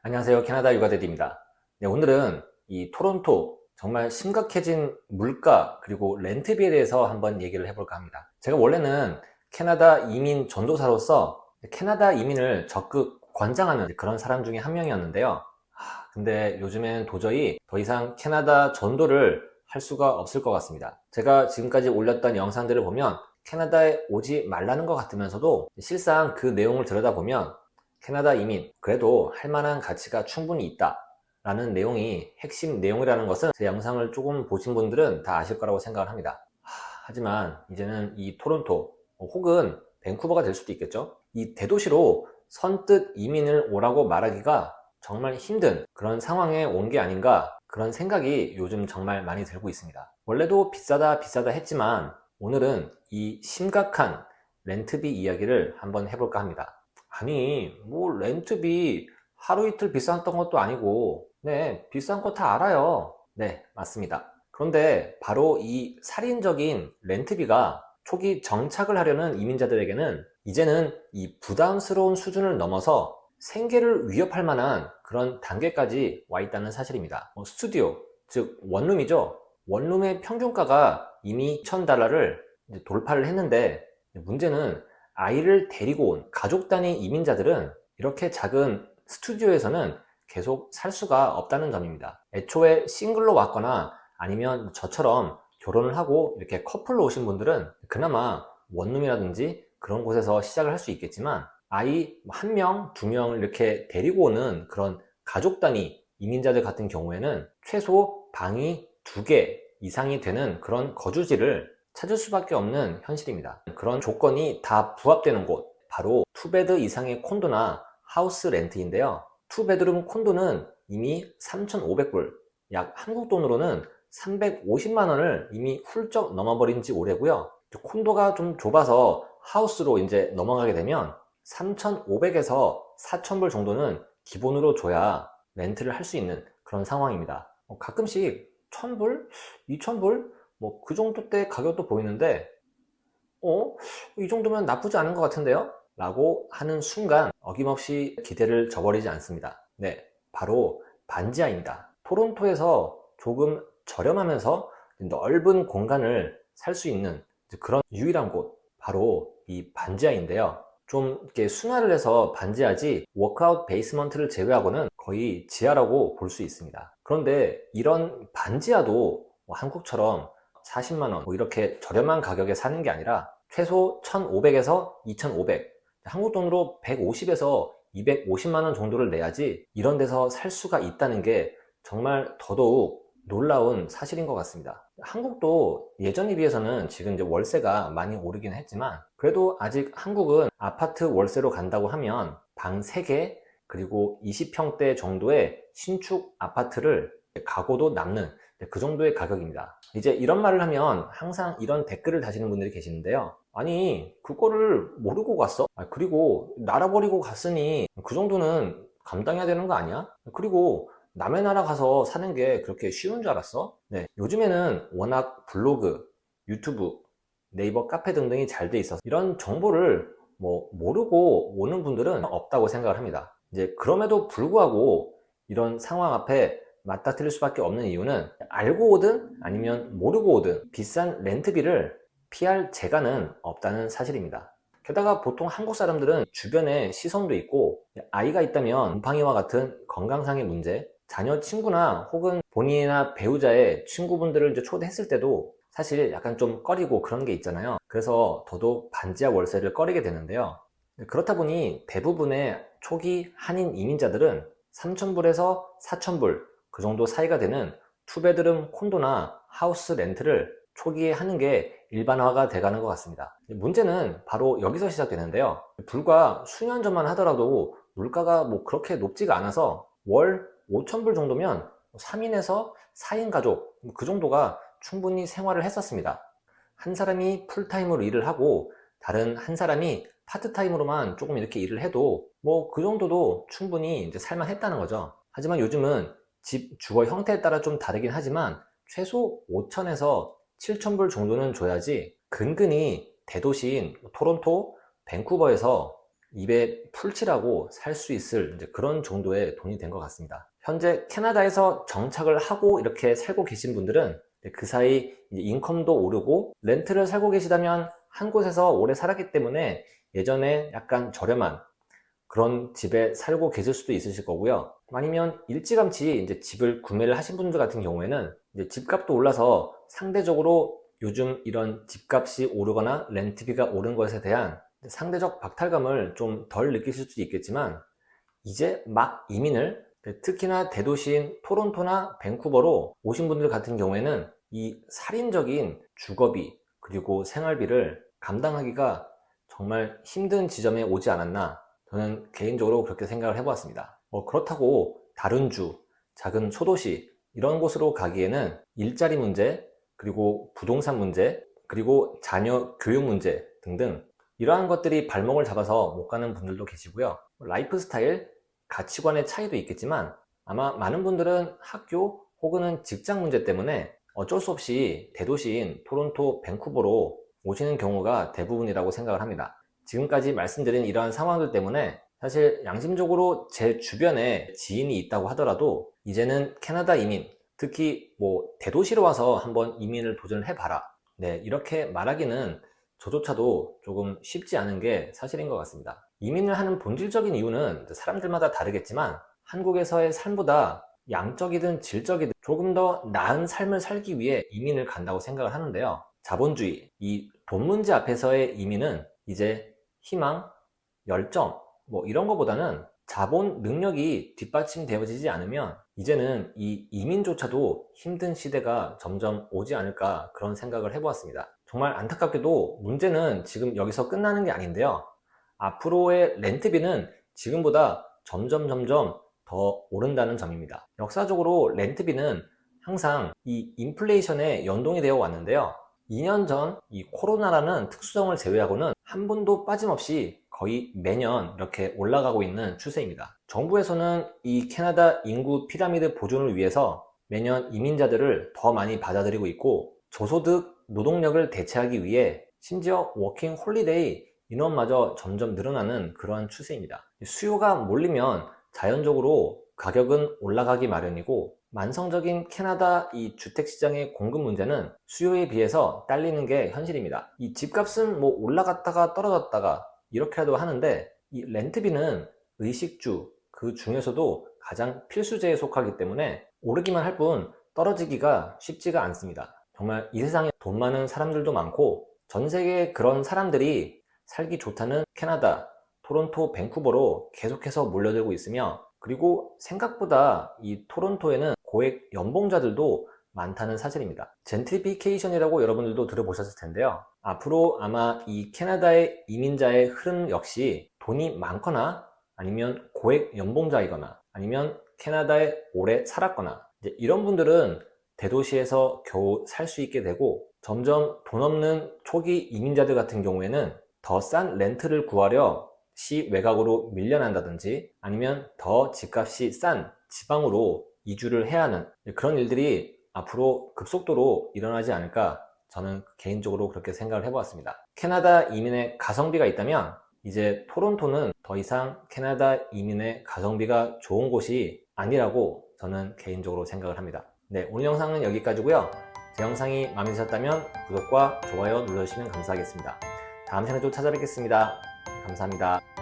안녕하세요. 캐나다 육아대디입니다. 네, 오늘은 이 토론토 정말 심각해진 물가 그리고 렌트비에 대해서 한번 얘기를 해볼까 합니다. 제가 원래는 캐나다 이민 전도사로서 캐나다 이민을 적극 권장하는 그런 사람 중에 한 명이었는데요. 근데 요즘엔 도저히 더 이상 캐나다 전도를 할 수가 없을 것 같습니다. 제가 지금까지 올렸던 영상들을 보면 캐나다에 오지 말라는 것 같으면서도 실상 그 내용을 들여다보면 캐나다 이민 그래도 할 만한 가치가 충분히 있다 라는 내용이 핵심 내용이라는 것은 제 영상을 조금 보신 분들은 다 아실 거라고 생각을 합니다. 하지만 이제는 이 토론토 혹은 밴쿠버가 될 수도 있겠죠. 이 대도시로 선뜻 이민을 오라고 말하기가 정말 힘든 그런 상황에 온 게 아닌가, 그런 생각이 요즘 정말 많이 들고 있습니다. 원래도 비싸다 했지만 오늘은 이 심각한 렌트비 이야기를 한번 해볼까 합니다. 아니, 뭐 렌트비 하루 이틀 비쌌던 것도 아니고, 네, 비싼 거 다 알아요. 네, 맞습니다. 그런데 바로 이 살인적인 렌트비가 초기 정착을 하려는 이민자들에게는 이제는 이 부담스러운 수준을 넘어서 생계를 위협할 만한 그런 단계까지 와 있다는 사실입니다. 스튜디오, 즉 원룸이죠. 원룸의 평균가가 이미 $1,000를 돌파를 했는데, 문제는 아이를 데리고 온 가족 단위 이민자들은 이렇게 작은 스튜디오에서는 계속 살 수가 없다는 점입니다. 애초에 싱글로 왔거나 아니면 저처럼 결혼을 하고 이렇게 커플로 오신 분들은 그나마 원룸이라든지 그런 곳에서 시작을 할 수 있겠지만, 아이 1명, 2명 이렇게 데리고 오는 그런 가족 단위 이민자들 같은 경우에는 최소 방이 2개 이상이 되는 그런 거주지를 찾을 수밖에 없는 현실입니다. 그런 조건이 다 부합되는 곳, 바로 투베드 이상의 콘도나 하우스 렌트인데요. 투베드룸 콘도는 이미 3,500불, 약 한국 돈으로는 350만 원을 이미 훌쩍 넘어버린 지 오래고요. 콘도가 좀 좁아서 하우스로 이제 넘어가게 되면 3,500에서 4,000불 정도는 기본으로 줘야 렌트를 할 수 있는 그런 상황입니다. 가끔씩 1,000불, 2,000불 뭐 그 정도 대 가격도 보이는데 이 정도면 나쁘지 않은 것 같은데요? 라고 하는 순간 어김없이 기대를 저버리지 않습니다. 네, 바로 반지하입니다. 토론토에서 조금 저렴하면서 넓은 공간을 살 수 있는 그런 유일한 곳, 바로 이 반지하인데요. 좀 이렇게 순화를 해서 반지하지 워크아웃 베이스먼트를 제외하고는 거의 지하라고 볼 수 있습니다. 그런데 이런 반지하도 한국처럼 40만원 이렇게 저렴한 가격에 사는 게 아니라 최소 1,500에서 2,500, 한국 돈으로 150에서 250만원 정도를 내야지 이런 데서 살 수가 있다는 게 정말 더더욱 놀라운 사실인 것 같습니다. 한국도 예전에 비해서는 지금 이제 월세가 많이 오르긴 했지만, 그래도 아직 한국은 아파트 월세로 간다고 하면 방 3개 그리고 20평대 정도의 신축 아파트를 가고도 남는 그 정도의 가격입니다. 이제 이런 말을 하면 항상 이런 댓글을 다시는 분들이 계시는데요. 아니, 그거를 모르고 갔어? 그리고 날아버리고 갔으니 그 정도는 감당해야 되는 거 아니야? 그리고 남의 나라 가서 사는 게 그렇게 쉬운 줄 알았어? 네, 요즘에는 워낙 블로그, 유튜브, 네이버 카페 등등이 잘 돼 있어서 이런 정보를 뭐 모르고 오는 분들은 없다고 생각을 합니다. 이제 그럼에도 불구하고 이런 상황 앞에 맞닥뜨릴 수밖에 없는 이유는 알고 오든 아니면 모르고 오든 비싼 렌트비를 피할 재간은 없다는 사실입니다. 게다가 보통 한국 사람들은 주변에 시선도 있고, 아이가 있다면 곰팡이와 같은 건강상의 문제, 자녀 친구나 혹은 본인이나 배우자의 친구분들을 이제 초대했을 때도 사실 약간 좀 꺼리고 그런 게 있잖아요. 그래서 더더욱 반지하 월세를 꺼리게 되는데요. 그렇다 보니 대부분의 초기 한인 이민자들은 3,000불에서 4,000불 그 정도 사이가 되는 투베드룸 콘도나 하우스 렌트를 초기에 하는 게 일반화가 돼가는 것 같습니다. 문제는 바로 여기서 시작되는데요. 불과 수년 전만 하더라도 물가가 뭐 그렇게 높지가 않아서 월 5,000불 정도면 3인에서 4인 가족 그 정도가 충분히 생활을 했었습니다. 한 사람이 풀타임으로 일을 하고 다른 한 사람이 파트타임으로만 조금 이렇게 일을 해도 뭐 그 정도도 충분히 이제 살만했다는 거죠. 하지만 요즘은 집 주거 형태에 따라 좀 다르긴 하지만 최소 5,000에서 7,000불 정도는 줘야지 근근히 대도시인 토론토, 밴쿠버에서 입에 풀칠하고 살 수 있을 이제 그런 정도의 돈이 된 것 같습니다. 현재 캐나다에서 정착을 하고 이렇게 살고 계신 분들은 그 사이 인컴도 오르고 렌트를 살고 계시다면 한 곳에서 오래 살았기 때문에 예전에 약간 저렴한 그런 집에 살고 계실 수도 있으실 거고요. 아니면 일찌감치 이제 집을 구매를 하신 분들 같은 경우에는 이제 집값도 올라서 상대적으로 요즘 이런 집값이 오르거나 렌트비가 오른 것에 대한 상대적 박탈감을 좀 덜 느끼실 수도 있겠지만, 이제 막 이민을 특히나 대도시인 토론토나 밴쿠버로 오신 분들 같은 경우에는 이 살인적인 주거비 그리고 생활비를 감당하기가 정말 힘든 지점에 오지 않았나, 저는 개인적으로 그렇게 생각을 해보았습니다. 그렇다고 다른 주, 작은 소도시 이런 곳으로 가기에는 일자리 문제, 그리고 부동산 문제, 그리고 자녀 교육 문제 등등 이러한 것들이 발목을 잡아서 못 가는 분들도 계시고요. 라이프 스타일, 가치관의 차이도 있겠지만 아마 많은 분들은 학교 혹은 직장 문제 때문에 어쩔 수 없이 대도시인 토론토, 밴쿠버로 오시는 경우가 대부분이라고 생각을 합니다. 지금까지 말씀드린 이러한 상황들 때문에 사실 양심적으로 제 주변에 지인이 있다고 하더라도 이제는 캐나다 이민, 특히 뭐 대도시로 와서 한번 이민을 도전을 해봐라, 네, 이렇게 말하기는 저조차도 조금 쉽지 않은 게 사실인 것 같습니다. 이민을 하는 본질적인 이유는 사람들마다 다르겠지만 한국에서의 삶보다 양적이든 질적이든 조금 더 나은 삶을 살기 위해 이민을 간다고 생각을 하는데요. 자본주의, 이 돈 문제 앞에서의 이민은 이제 희망, 열정 뭐 이런 거보다는 자본 능력이 뒷받침되어지지 않으면 이제는 이 이민조차도 힘든 시대가 점점 오지 않을까, 그런 생각을 해보았습니다. 정말 안타깝게도 문제는 지금 여기서 끝나는 게 아닌데요. 앞으로의 렌트비는 지금보다 점점 더 오른다는 점입니다. 역사적으로 렌트비는 항상 이 인플레이션에 연동이 되어 왔는데요. 2년 전 이 코로나라는 특수성을 제외하고는 한 번도 빠짐없이 거의 매년 이렇게 올라가고 있는 추세입니다. 정부에서는 이 캐나다 인구 피라미드 보존을 위해서 매년 이민자들을 더 많이 받아들이고 있고, 저소득 노동력을 대체하기 위해 심지어 워킹 홀리데이 인원마저 점점 늘어나는 그러한 추세입니다. 수요가 몰리면 자연적으로 가격은 올라가기 마련이고, 만성적인 캐나다 이 주택시장의 공급 문제는 수요에 비해서 딸리는 게 현실입니다. 이 집값은 뭐 올라갔다가 떨어졌다가 이렇게라도 하는데, 이 렌트비는 의식주 그 중에서도 가장 필수제에 속하기 때문에 오르기만 할 뿐 떨어지기가 쉽지가 않습니다. 정말 이 세상에 돈 많은 사람들도 많고 전 세계에 그런 사람들이 살기 좋다는 캐나다, 토론토, 밴쿠버로 계속해서 몰려들고 있으며, 그리고 생각보다 이 토론토에는 고액 연봉자들도 많다는 사실입니다. 젠트리피케이션이라고 여러분들도 들어보셨을 텐데요. 앞으로 아마 이 캐나다의 이민자의 흐름 역시 돈이 많거나 아니면 고액 연봉자이거나 아니면 캐나다에 오래 살았거나 이제 이런 분들은 대도시에서 겨우 살 수 있게 되고, 점점 돈 없는 초기 이민자들 같은 경우에는 더 싼 렌트를 구하려 시 외곽으로 밀려난다든지 아니면 더 집값이 싼 지방으로 이주를 해야 하는 그런 일들이 앞으로 급속도로 일어나지 않을까, 저는 개인적으로 그렇게 생각을 해보았습니다. 캐나다 이민의 가성비가 있다면 이제 토론토는 더 이상 캐나다 이민의 가성비가 좋은 곳이 아니라고 저는 개인적으로 생각을 합니다. 네, 오늘 영상은 여기까지고요. 제 영상이 마음에 드셨다면 구독과 좋아요 눌러주시면 감사하겠습니다. 다음 시간에 또 찾아뵙겠습니다. 감사합니다.